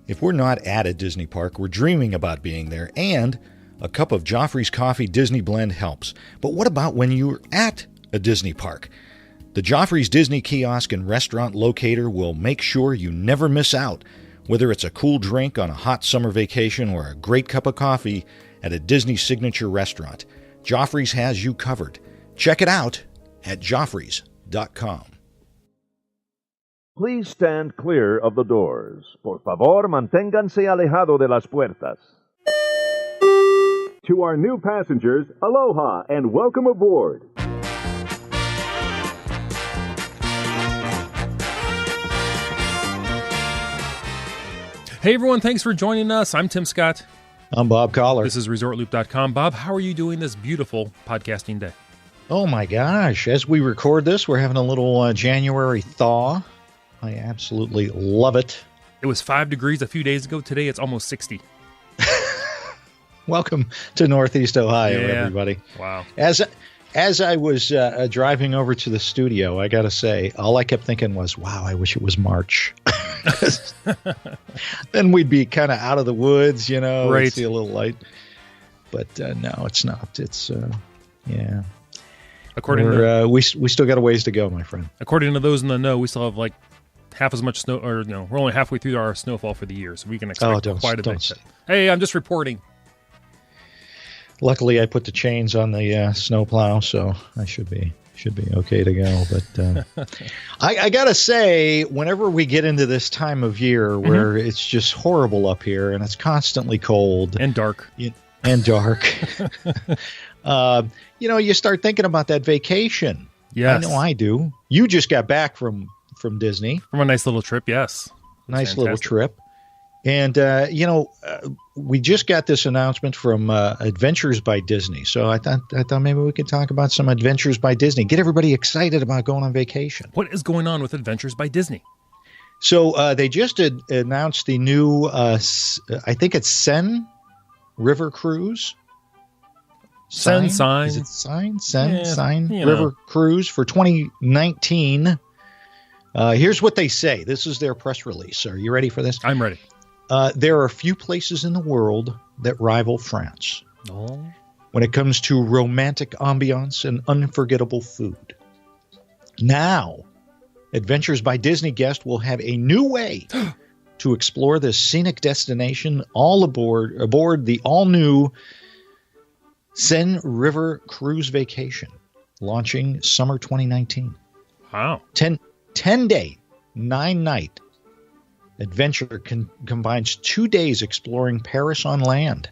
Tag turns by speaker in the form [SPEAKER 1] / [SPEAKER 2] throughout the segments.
[SPEAKER 1] If we're not at a Disney park, we're dreaming about being there, and a cup of Joffrey's Coffee Disney Blend helps. But what about when you're at a Disney park? The Joffrey's Disney Kiosk and Restaurant Locator will make sure you never miss out. Whether it's a cool drink on a hot summer vacation or a great cup of coffee at a Disney signature restaurant, Joffrey's has you covered. Check it out at Joffreys.com.
[SPEAKER 2] Please stand clear of the doors. Por favor, manténganse alejado de las puertas. To our new passengers, aloha and welcome aboard.
[SPEAKER 3] Hey everyone, thanks for joining us. I'm Tim Scott.
[SPEAKER 1] I'm Bob Collar.
[SPEAKER 3] This is ResortLoop.com. Bob, how are you doing this beautiful podcasting day?
[SPEAKER 1] Oh my gosh, as we record this, we're having a little January thaw. I absolutely love it.
[SPEAKER 3] It was 5 degrees a few days ago. Today it's almost 60.
[SPEAKER 1] Welcome to Northeast Ohio, everybody.
[SPEAKER 3] Wow.
[SPEAKER 1] As I was driving over to the studio, I got to say, all I kept thinking was, wow, I wish it was March. Then we'd be kind of out of the woods, you know,
[SPEAKER 3] right.
[SPEAKER 1] See a little light. But no, it's not. It's, yeah.
[SPEAKER 3] According to
[SPEAKER 1] we still got a ways to go, my friend.
[SPEAKER 3] According to those in the know, we still have like half as much snow, or no, we're only halfway through our snowfall for the year, so we can expect quite a bit. Hey, I'm just reporting.
[SPEAKER 1] Luckily, I put the chains on the snowplow, so I should be okay to go. But I gotta say, whenever we get into this time of year where it's just horrible up here and it's constantly cold
[SPEAKER 3] and dark,
[SPEAKER 1] you start thinking about that vacation.
[SPEAKER 3] Yes,
[SPEAKER 1] I know I do. You just got back from Disney.
[SPEAKER 3] From a nice little trip, yes.
[SPEAKER 1] Nice little trip. And, we just got this announcement from Adventures by Disney. So I thought maybe we could talk about some Adventures by Disney. Get everybody excited about going on vacation.
[SPEAKER 3] What is going on with Adventures by Disney?
[SPEAKER 1] So they just announced the new, I think it's Seine River Cruise.
[SPEAKER 3] Seine.
[SPEAKER 1] Is it Seine River Cruise for 2019. Here's what they say. This is their press release. Are you ready for this?
[SPEAKER 3] I'm ready.
[SPEAKER 1] There are few places in the world that rival France when it comes to romantic ambiance and unforgettable food. Now, Adventures by Disney guests will have a new way to explore this scenic destination all aboard the all-new Seine River Cruise Vacation, launching summer 2019.
[SPEAKER 3] Wow.
[SPEAKER 1] 10-day, 9-night adventure combines 2 days exploring Paris on land,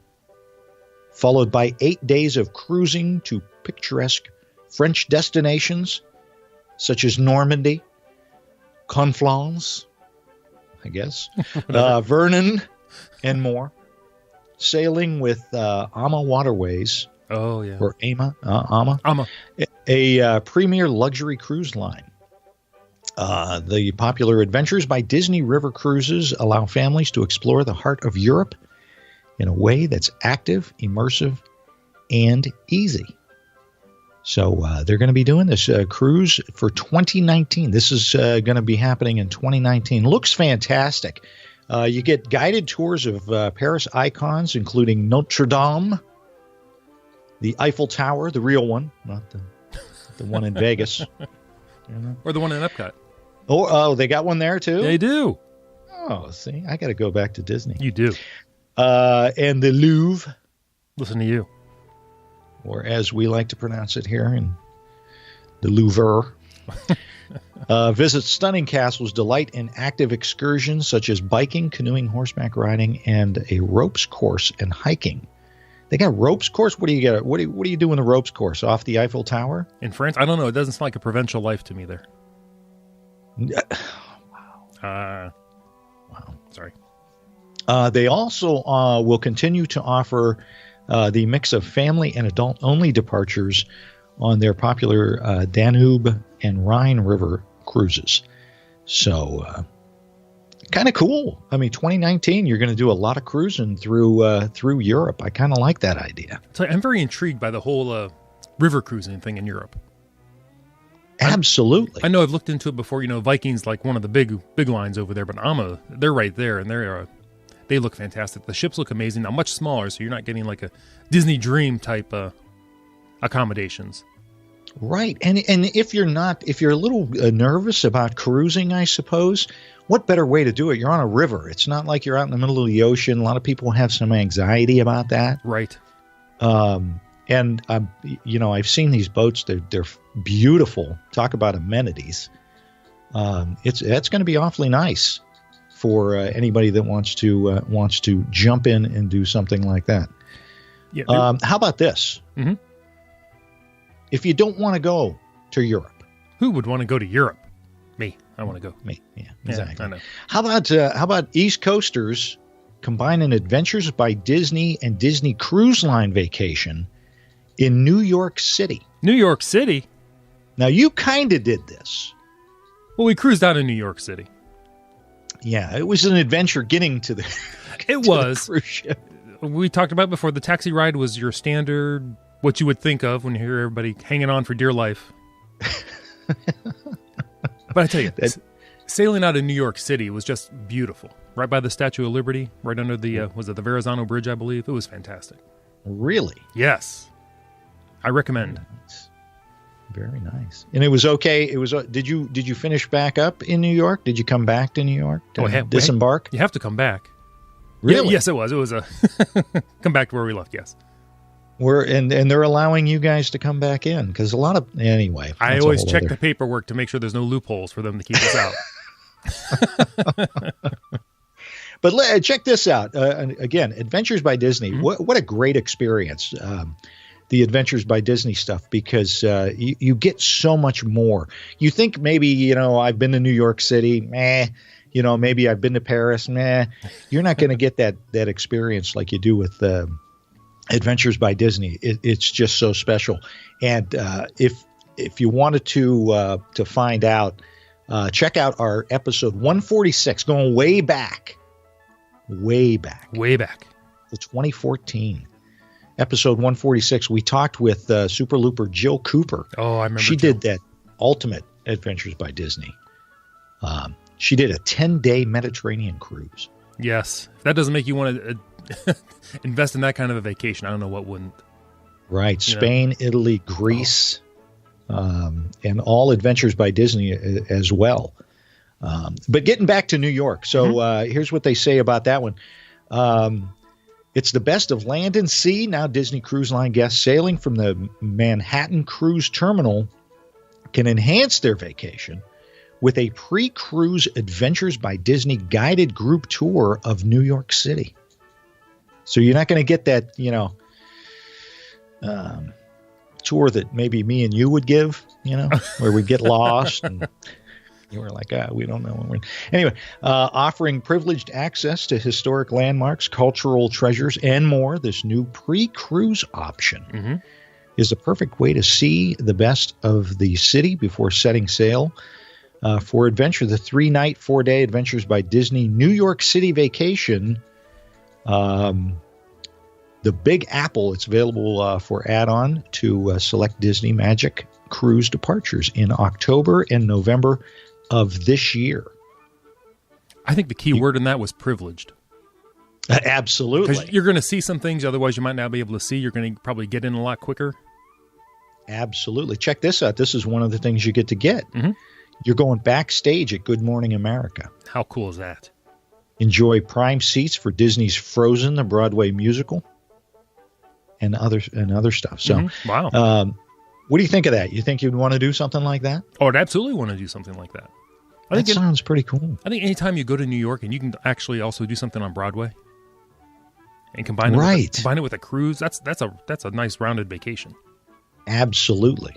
[SPEAKER 1] followed by 8 days of cruising to picturesque French destinations such as Normandy, Conflans, I guess, Vernon, and more. Sailing with AMA Waterways.
[SPEAKER 3] Oh, yeah.
[SPEAKER 1] Or AMA, a premier luxury cruise line. The popular Adventures by Disney River Cruises allow families to explore the heart of Europe in a way that's active, immersive, and easy. So they're going to be doing this cruise for 2019. This is going to be happening in 2019. Looks fantastic. You get guided tours of Paris icons, including Notre Dame, the Eiffel Tower, the real one, not the one in Vegas.
[SPEAKER 3] Or the one in Epcot.
[SPEAKER 1] Oh, they got one there too?
[SPEAKER 3] They do.
[SPEAKER 1] Oh, see, I got to go back to Disney.
[SPEAKER 3] You do.
[SPEAKER 1] And the Louvre.
[SPEAKER 3] Listen to you.
[SPEAKER 1] Or as we like to pronounce it here, in the Louvre. Visit stunning castles, delight in active excursions such as biking, canoeing, horseback riding, and a ropes course and hiking. They got ropes course? What do you get? What do you do in the ropes course? Off the Eiffel Tower?
[SPEAKER 3] In France? I don't know. It doesn't sound like a provincial life to me there.
[SPEAKER 1] Wow.
[SPEAKER 3] Sorry.
[SPEAKER 1] They also will continue to offer the mix of family and adult-only departures on their popular Danube and Rhine River cruises. So, kind of cool. I mean, 2019, you're going to do a lot of cruising through Europe. I kind of like that idea.
[SPEAKER 3] So I'm very intrigued by the whole river cruising thing in Europe.
[SPEAKER 1] Absolutely.
[SPEAKER 3] I know I've looked into it before. You know, Viking's like one of the big lines over there, but they're right there, and they're They look fantastic. The ships look amazing. Now, much smaller, so you're not getting like a Disney Dream type accommodations.
[SPEAKER 1] Right. And if you're a little nervous about cruising, I suppose, what better way to do it? You're on a river. It's not like you're out in the middle of the ocean. A lot of people have some anxiety about that.
[SPEAKER 3] Right.
[SPEAKER 1] And I've seen these boats. They're beautiful. Talk about amenities. It's going to be awfully nice for anybody that wants to jump in and do something like that.
[SPEAKER 3] Yeah.
[SPEAKER 1] How about this?
[SPEAKER 3] Mm-hmm.
[SPEAKER 1] If you don't want to go to Europe,
[SPEAKER 3] who would want to go to Europe? Me. I want to go.
[SPEAKER 1] Me. Yeah, exactly.
[SPEAKER 3] I know.
[SPEAKER 1] How about East Coasters combining Adventures by Disney and Disney Cruise Line vacation in New York City?
[SPEAKER 3] New York City?
[SPEAKER 1] Now, you kind of did this.
[SPEAKER 3] Well, we cruised out in New York City.
[SPEAKER 1] Yeah, it was an adventure getting to the cruise ship.
[SPEAKER 3] We talked about before, the taxi ride was your standard, what you would think of when you hear everybody hanging on for dear life. But I tell you, sailing out of New York City was just beautiful. Right by the Statue of Liberty, right under the, was it the Verrazano Bridge, I believe? It was fantastic.
[SPEAKER 1] Really?
[SPEAKER 3] Yes. I recommend.
[SPEAKER 1] Very nice. And it was okay. It was. Did you finish back up in New York? Did you come back to New York to disembark?
[SPEAKER 3] You have to come back.
[SPEAKER 1] Really?
[SPEAKER 3] Yeah, yes, it was. It was a come back to where we left. Yes.
[SPEAKER 1] And they're allowing you guys to come back in because a lot of anyway.
[SPEAKER 3] I always check the paperwork to make sure there's no loopholes for them to keep us out.
[SPEAKER 1] But check this out again. Adventures by Disney. Mm-hmm. What a great experience. The Adventures by Disney stuff, because you get so much more. You think maybe, I've been to New York City, maybe I've been to Paris, You're not going to get that experience like you do with Adventures by Disney. It's just so special. And if you wanted to find out, check out our episode 146, going way back to 2014. Episode 146, we talked with Super Looper Jill Cooper.
[SPEAKER 3] Oh, I remember.
[SPEAKER 1] She did that ultimate Adventures by Disney. She did a 10-day Mediterranean cruise.
[SPEAKER 3] Yes. If that doesn't make you want to invest in that kind of a vacation, I don't know what wouldn't.
[SPEAKER 1] Right. Spain, Italy, Greece, and all Adventures by Disney as well. But getting back to New York. So here's what they say about that one. It's the best of land and sea. Now Disney Cruise Line guests sailing from the Manhattan Cruise Terminal can enhance their vacation with a pre-cruise Adventures by Disney guided group tour of New York City. So you're not going to get that, tour that maybe me and you would give, where we get lost and you were like, we don't know when we're... Anyway, offering privileged access to historic landmarks, cultural treasures, and more, this new pre-cruise option is the perfect way to see the best of the city before setting sail for adventure. The 3-night, 4-day Adventures by Disney New York City vacation, the Big Apple, it's available for add-on to select Disney Magic cruise departures in October and November of this year.
[SPEAKER 3] I think the key word in that was privileged.
[SPEAKER 1] Absolutely.
[SPEAKER 3] Because you're going to see some things otherwise you might not be able to see. You're going to probably get in a lot quicker.
[SPEAKER 1] Absolutely. Check this out. This is one of the things you get to get. You're going backstage at Good Morning America.
[SPEAKER 3] How cool is that?
[SPEAKER 1] Enjoy prime seats for Disney's Frozen, the Broadway musical, and other stuff. So,
[SPEAKER 3] wow.
[SPEAKER 1] What do you think of that? You think you'd want to do something like that?
[SPEAKER 3] Oh, I'd absolutely want to do something like that.
[SPEAKER 1] That sounds pretty cool.
[SPEAKER 3] I think anytime you go to New York and you can actually also do something on Broadway and combine it with a cruise, that's a nice rounded vacation.
[SPEAKER 1] Absolutely.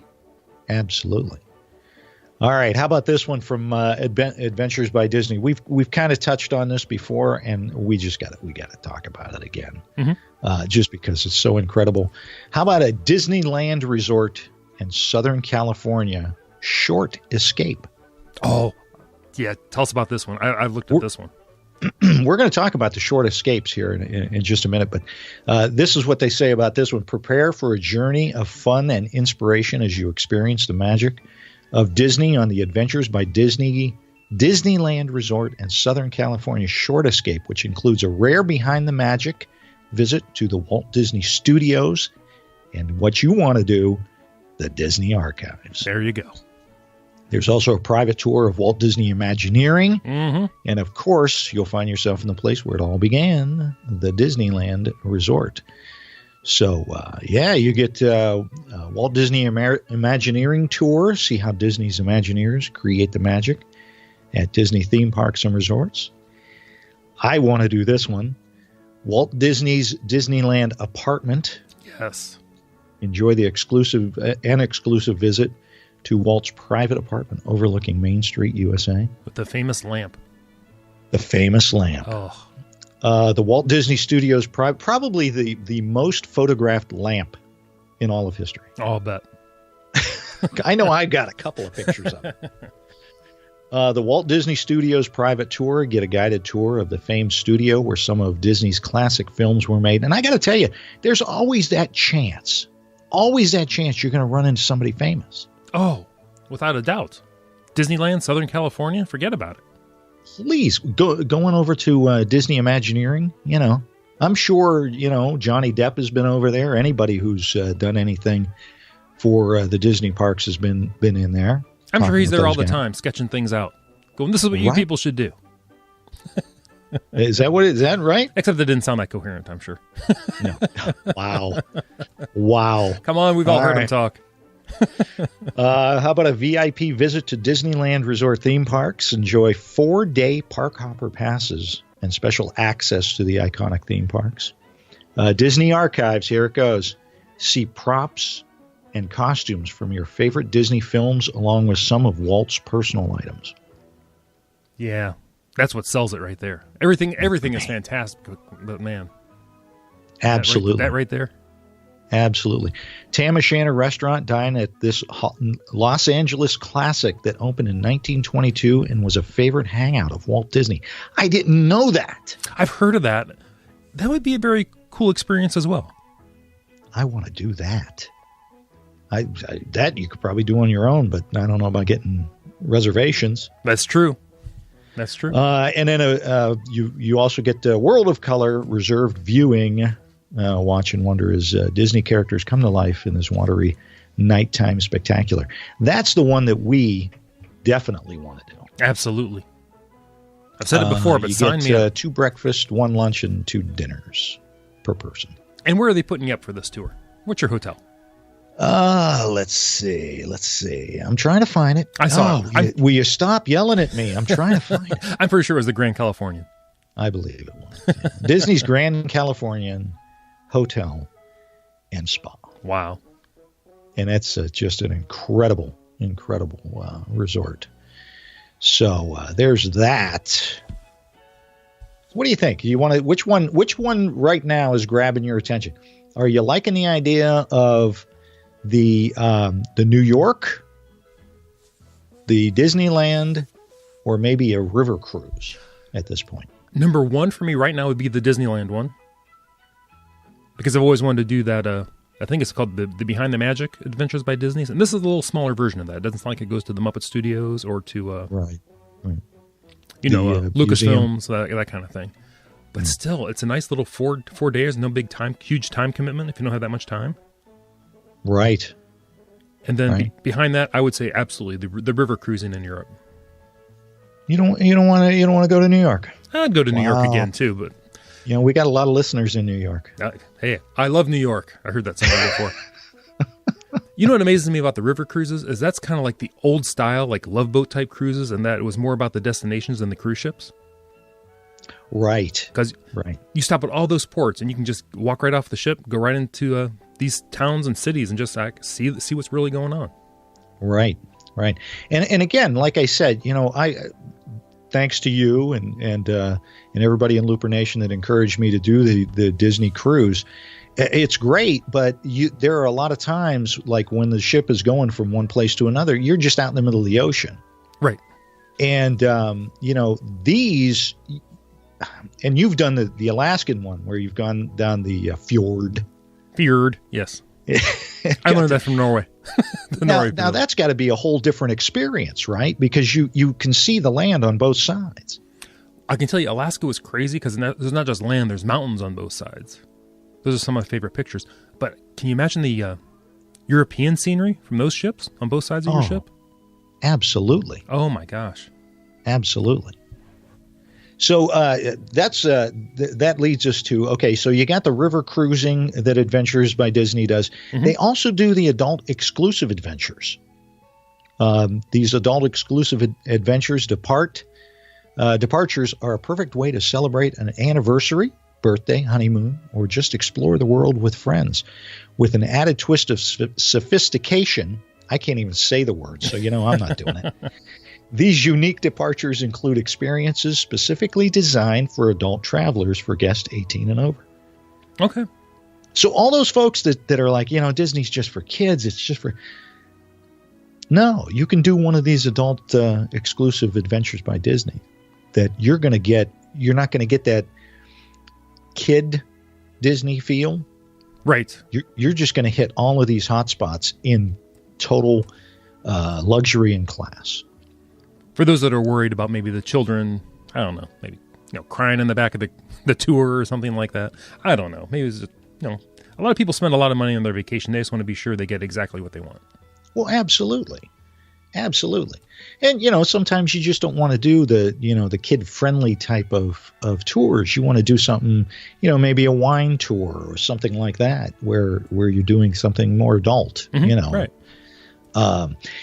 [SPEAKER 1] All right, how about this one from Adventures by Disney? We've kind of touched on this before, and we got to talk about it again, just because it's so incredible. How about a Disneyland resort in Southern California, Short Escape?
[SPEAKER 3] Oh, yeah. Tell us about this one. I've looked at this one.
[SPEAKER 1] We're going to talk about the short escapes here in just a minute, but this is what they say about this one. Prepare for a journey of fun and inspiration as you experience the magic of Disney on the Adventures by Disney Disneyland Resort and Southern California Short Escape, which includes a rare Behind the Magic visit to the Walt Disney Studios, and what you want to do, the Disney Archives.
[SPEAKER 3] There you go.
[SPEAKER 1] There's also a private tour of Walt Disney Imagineering.
[SPEAKER 3] Mm-hmm.
[SPEAKER 1] And of course, you'll find yourself in the place where it all began, the Disneyland Resort. So, you get Walt Disney Imagineering Tour, see how Disney's Imagineers create the magic at Disney theme parks and resorts. I want to do this one. Walt Disney's Disneyland Apartment.
[SPEAKER 3] Yes.
[SPEAKER 1] Enjoy the exclusive visit to Walt's private apartment overlooking Main Street, USA.
[SPEAKER 3] With the famous lamp.
[SPEAKER 1] The famous lamp.
[SPEAKER 3] Oh.
[SPEAKER 1] The Walt Disney Studios, probably the most photographed lamp in all of history.
[SPEAKER 3] Oh, I'll bet.
[SPEAKER 1] I know I've got a couple of pictures of it. The Walt Disney Studios private tour, get a guided tour of the famed studio where some of Disney's classic films were made. And I got to tell you, there's always that chance you're going to run into somebody famous.
[SPEAKER 3] Oh, without a doubt. Disneyland, Southern California, forget about it.
[SPEAKER 1] Please, going over to Disney Imagineering, I'm sure, Johnny Depp has been over there. Anybody who's done anything for the Disney parks has been in there.
[SPEAKER 3] I'm sure he's there all the time, sketching things out. Going, this is what you people should do.
[SPEAKER 1] Is that right?
[SPEAKER 3] Except it didn't sound that coherent, I'm sure.
[SPEAKER 1] No. Wow.
[SPEAKER 3] Come on, we've all heard him talk.
[SPEAKER 1] How about a VIP visit to Disneyland Resort theme parks? Enjoy 4-day park hopper passes and special access to the iconic theme parks. Disney Archives, here it goes. See props and costumes from your favorite Disney films along with some of Walt's personal items.
[SPEAKER 3] Yeah, that's what sells it right there. Everything is fantastic, but man.
[SPEAKER 1] Absolutely.
[SPEAKER 3] That right there?
[SPEAKER 1] Absolutely. Tam O'Shanter Restaurant, dine at this Los Angeles classic that opened in 1922 and was a favorite hangout of Walt Disney. I didn't know that.
[SPEAKER 3] I've heard of that. That would be a very cool experience as well.
[SPEAKER 1] I want to do that. That you could probably do on your own, but I don't know about getting reservations.
[SPEAKER 3] That's true.
[SPEAKER 1] And then you also get World of Color reserved viewing. Watch and wonder as Disney characters come to life in this watery nighttime spectacular. That's the one that we definitely want to do.
[SPEAKER 3] Absolutely. I've said it before, but sign me up.
[SPEAKER 1] 2 breakfasts, 1 lunch, and 2 dinners per person.
[SPEAKER 3] And where are they putting you up for this tour? What's your hotel?
[SPEAKER 1] Let's see. I'm trying to find it.
[SPEAKER 3] I saw it.
[SPEAKER 1] Will you stop yelling at me? I'm trying to find it.
[SPEAKER 3] I'm pretty sure it was the Grand Californian.
[SPEAKER 1] I believe it was. Yeah. Disney's Grand Californian Hotel and Spa.
[SPEAKER 3] Wow.
[SPEAKER 1] And that's just an incredible resort. So there's that. What do you think? Which one right now is grabbing your attention? Are you liking the idea of the New York, the Disneyland, or maybe a river cruise at this point?
[SPEAKER 3] Number 1 for me right now would be the Disneyland one. Because I've always wanted to do that, I think it's called the Behind the Magic Adventures by Disney. And this is a little smaller version of that. It doesn't sound like it goes to the Muppet Studios or to,
[SPEAKER 1] right.
[SPEAKER 3] Lucasfilms, that kind of thing. But still, it's a nice little 4 days, no big huge time commitment if you don't have that much time.
[SPEAKER 1] Right.
[SPEAKER 3] And then behind that, I would say absolutely the river cruising in Europe.
[SPEAKER 1] You don't want to go to New York.
[SPEAKER 3] I'd go to New York again too, but
[SPEAKER 1] we got a lot of listeners in New York.
[SPEAKER 3] Hey, I love New York. I heard that somewhere before. You know what amazes me about the river cruises is that's kind of like the old style, like Love Boat type cruises, and that it was more about the destinations than the cruise ships.
[SPEAKER 1] Right.
[SPEAKER 3] Because you stop at all those ports and you can just walk right off the ship, go right into these towns and cities and just see what's really going on. Right.
[SPEAKER 1] And again, like I said, I thanks to you and everybody in Looper Nation that encouraged me to do the Disney cruise. It's great, but there are a lot of times like when the ship is going from one place to another, you're just out in the middle of the ocean.
[SPEAKER 3] Right.
[SPEAKER 1] And, these, and you've done the Alaskan one where you've gone down the fjord.
[SPEAKER 3] Fjord, yes. I learned that from Norway.
[SPEAKER 1] Now that's got to be a whole different experience, right? Because you can see the land on both sides.
[SPEAKER 3] I can tell you, Alaska was crazy because there's not just land, there's mountains on both sides. Those are some of my favorite pictures. But can you imagine the European scenery from those ships on both sides of your ship?
[SPEAKER 1] Absolutely.
[SPEAKER 3] Oh, my gosh.
[SPEAKER 1] Absolutely. So that leads us to, okay, so you got the river cruising that Adventures by Disney does. Mm-hmm. They also do the adult exclusive adventures. These adult exclusive adventures departures are a perfect way to celebrate an anniversary, birthday, honeymoon, or just explore the world with friends. With an added twist of sophistication, I can't even say the word, so I'm not doing it. These unique departures include experiences specifically designed for adult travelers for guests 18 and over.
[SPEAKER 3] Okay.
[SPEAKER 1] So all those folks that are like, Disney's just for kids, it's just for... No, you can do one of these adult exclusive Adventures by Disney that you're not going to get that kid Disney feel.
[SPEAKER 3] Right.
[SPEAKER 1] You're just going to hit all of these hot spots in total luxury and class.
[SPEAKER 3] For those that are worried about maybe the children, I don't know, maybe crying in the back of the tour or something like that. I don't know. Maybe it's just, a lot of people spend a lot of money on their vacation. They just want to be sure they get exactly what they want.
[SPEAKER 1] Well, absolutely. Absolutely. And, sometimes you just don't want to do the kid-friendly type of tours. You want to do something, maybe a wine tour or something like that where you're doing something more adult,
[SPEAKER 3] Right.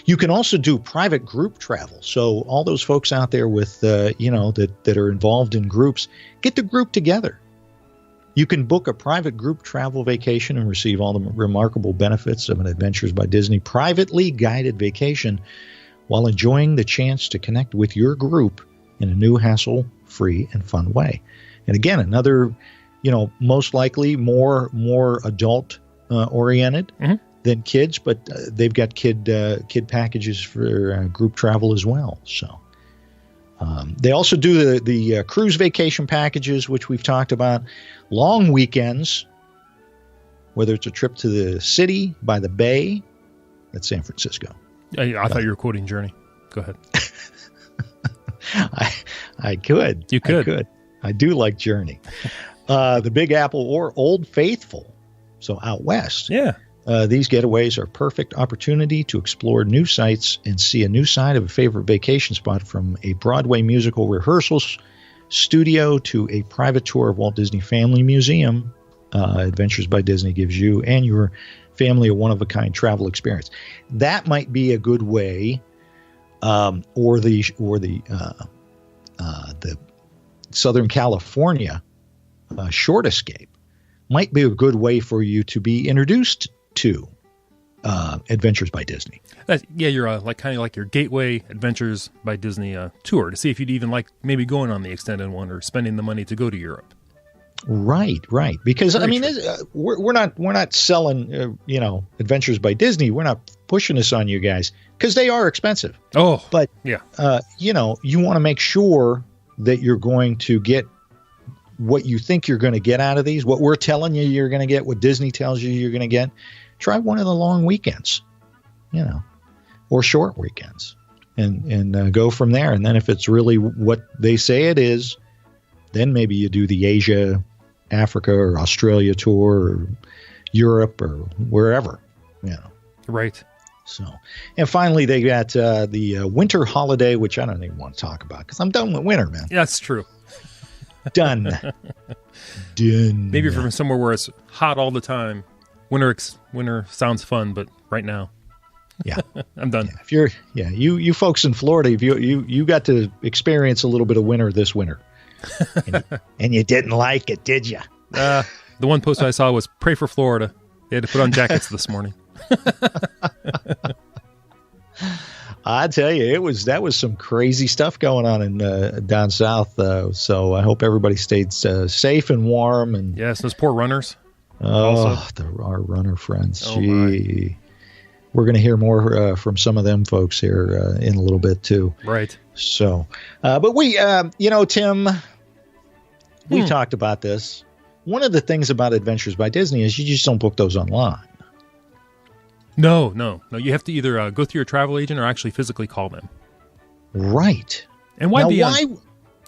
[SPEAKER 1] You can also do private group travel. So all those folks out there with, that are involved in groups, get the group together. You can book a private group travel vacation and receive all the remarkable benefits of an Adventures by Disney privately guided vacation while enjoying the chance to connect with your group in a new hassle-free and fun way. And again, another, most likely more adult oriented. Mm-hmm. Than kids, but they've got kid packages for group travel as well. So they also do the cruise vacation packages, which we've talked about, long weekends, whether it's a trip to the city, by the bay, that's San Francisco.
[SPEAKER 3] I thought you were quoting Journey. Go ahead.
[SPEAKER 1] I could.
[SPEAKER 3] You could.
[SPEAKER 1] I could. I do like Journey. The Big Apple or Old Faithful, so out west.
[SPEAKER 3] Yeah.
[SPEAKER 1] These getaways are perfect opportunity to explore new sites and see a new side of a favorite vacation spot, from a Broadway musical rehearsals studio to a private tour of Walt Disney Family Museum. Adventures by Disney gives you and your family a one-of-a-kind travel experience. That might be a good way, or the Southern California short escape might be a good way for you to be introduced to Adventures by Disney.
[SPEAKER 3] You're kind of like your gateway Adventures by Disney tour to see if you'd even like maybe going on the extended one or spending the money to go to Europe.
[SPEAKER 1] Right. Because we're not selling Adventures by Disney. We're not pushing this on you guys because they are expensive.
[SPEAKER 3] Oh,
[SPEAKER 1] but
[SPEAKER 3] yeah.
[SPEAKER 1] You want to make sure that you're going to get what you think you're going to get out of these. What we're telling you you're going to get, what Disney tells you you're going to get. Try one of the long weekends, or short weekends, and go from there. And then if it's really what they say it is, then maybe you do the Asia, Africa, or Australia tour, or Europe, or wherever,
[SPEAKER 3] Right.
[SPEAKER 1] So, and finally they got the winter holiday, which I don't even want to talk about because I'm done with winter, man.
[SPEAKER 3] Yeah, that's true.
[SPEAKER 1] Done.
[SPEAKER 3] Maybe from somewhere where it's hot all the time. Winter sounds fun, but right now,
[SPEAKER 1] yeah,
[SPEAKER 3] I'm done.
[SPEAKER 1] Yeah, if you're, you folks in Florida, if you got to experience a little bit of winter this winter, and you didn't like it, did you?
[SPEAKER 3] The one post I saw was "Pray for Florida." They had to put on jackets this morning.
[SPEAKER 1] I tell you, that was some crazy stuff going on in down south. So I hope everybody stayed safe and warm. And
[SPEAKER 3] yes, those poor runners.
[SPEAKER 1] Our runner friends. Gee, we're going to hear more from some of them folks here in a little bit too.
[SPEAKER 3] Right.
[SPEAKER 1] So, but we, Tim, we talked about this. One of the things about Adventures by Disney is you just don't book those online.
[SPEAKER 3] No. You have to either go through your travel agent or actually physically call them.
[SPEAKER 1] Right.
[SPEAKER 3] And why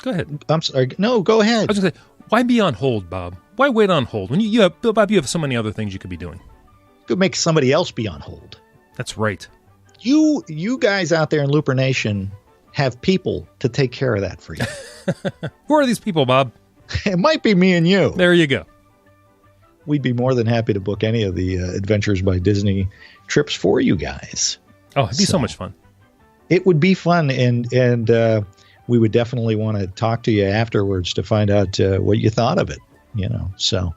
[SPEAKER 3] Go ahead.
[SPEAKER 1] I'm sorry. No, go ahead.
[SPEAKER 3] I was going to say, why be on hold, Bob? Why wait on hold when you have so many other things you could be doing?
[SPEAKER 1] Could make somebody else be on hold.
[SPEAKER 3] That's right.
[SPEAKER 1] You guys out there in Looper Nation have people to take care of that for you.
[SPEAKER 3] Who are these people, Bob?
[SPEAKER 1] It might be me and you.
[SPEAKER 3] There you go.
[SPEAKER 1] We'd be more than happy to book any of the Adventures by Disney trips for you guys.
[SPEAKER 3] Oh, it'd be so much fun.
[SPEAKER 1] It would be fun, and we would definitely want to talk to you afterwards to find out what you thought of it. So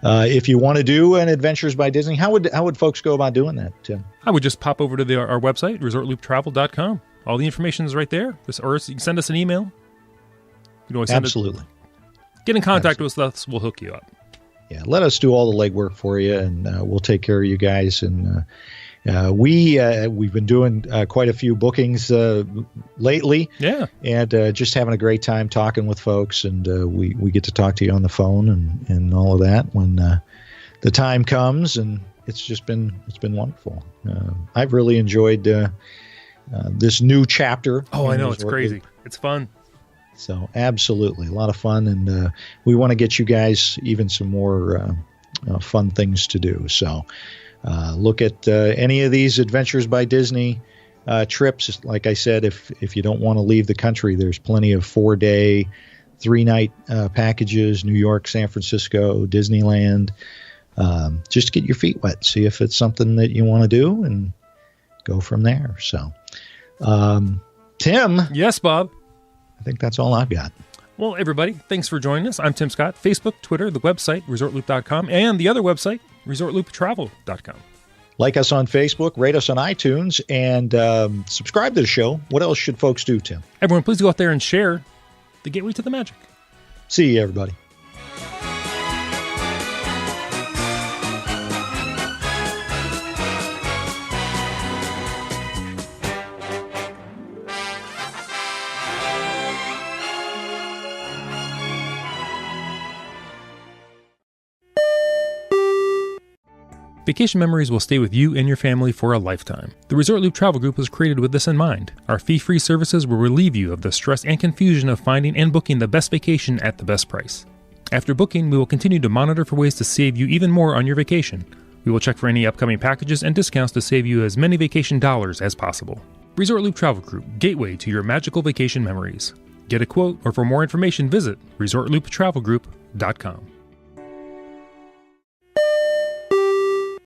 [SPEAKER 1] if you want to do an Adventures by Disney, how would folks go about doing that, Tim?
[SPEAKER 3] I would just pop over to our website, ResortLoop.com. All the information is right there. Or you can send us an email. You can
[SPEAKER 1] Absolutely.
[SPEAKER 3] Get in contact with us. We'll hook you up.
[SPEAKER 1] Yeah, let us do all the legwork for you, and we'll take care of you guys. And we've been doing quite a few bookings lately.
[SPEAKER 3] Yeah,
[SPEAKER 1] and just having a great time talking with folks, and we get to talk to you on the phone and all of that when the time comes. And it's been wonderful. I've really enjoyed this new chapter.
[SPEAKER 3] Oh, I know, it's crazy. It's fun.
[SPEAKER 1] So absolutely, a lot of fun, and we want to get you guys even some more fun things to do. So look at any of these Adventures by Disney trips. Like I said, if you don't want to leave the country, there's plenty of 4-day, 3-night packages, New York, San Francisco, Disneyland. Just get your feet wet, see if it's something that you want to do, and go from there. So, Tim.
[SPEAKER 3] Yes, Bob.
[SPEAKER 1] I think that's all I've got.
[SPEAKER 3] Well, everybody, thanks for joining us. I'm Tim Scott. Facebook, Twitter, the website, ResortLoop.com, and the other website, ResortLoopTravel.com.
[SPEAKER 1] Like us on Facebook, rate us on iTunes, and subscribe to the show. What else should folks do, Tim?
[SPEAKER 3] Everyone, please go out there and share the gateway to the magic.
[SPEAKER 1] See you, everybody.
[SPEAKER 3] Vacation memories will stay with you and your family for a lifetime. The Resort Loop Travel Group was created with this in mind. Our fee-free services will relieve you of the stress and confusion of finding and booking the best vacation at the best price. After booking, we will continue to monitor for ways to save you even more on your vacation. We will check for any upcoming packages and discounts to save you as many vacation dollars as possible. Resort Loop Travel Group, gateway to your magical vacation memories. Get a quote, or for more information, visit ResortLoopTravelGroup.com.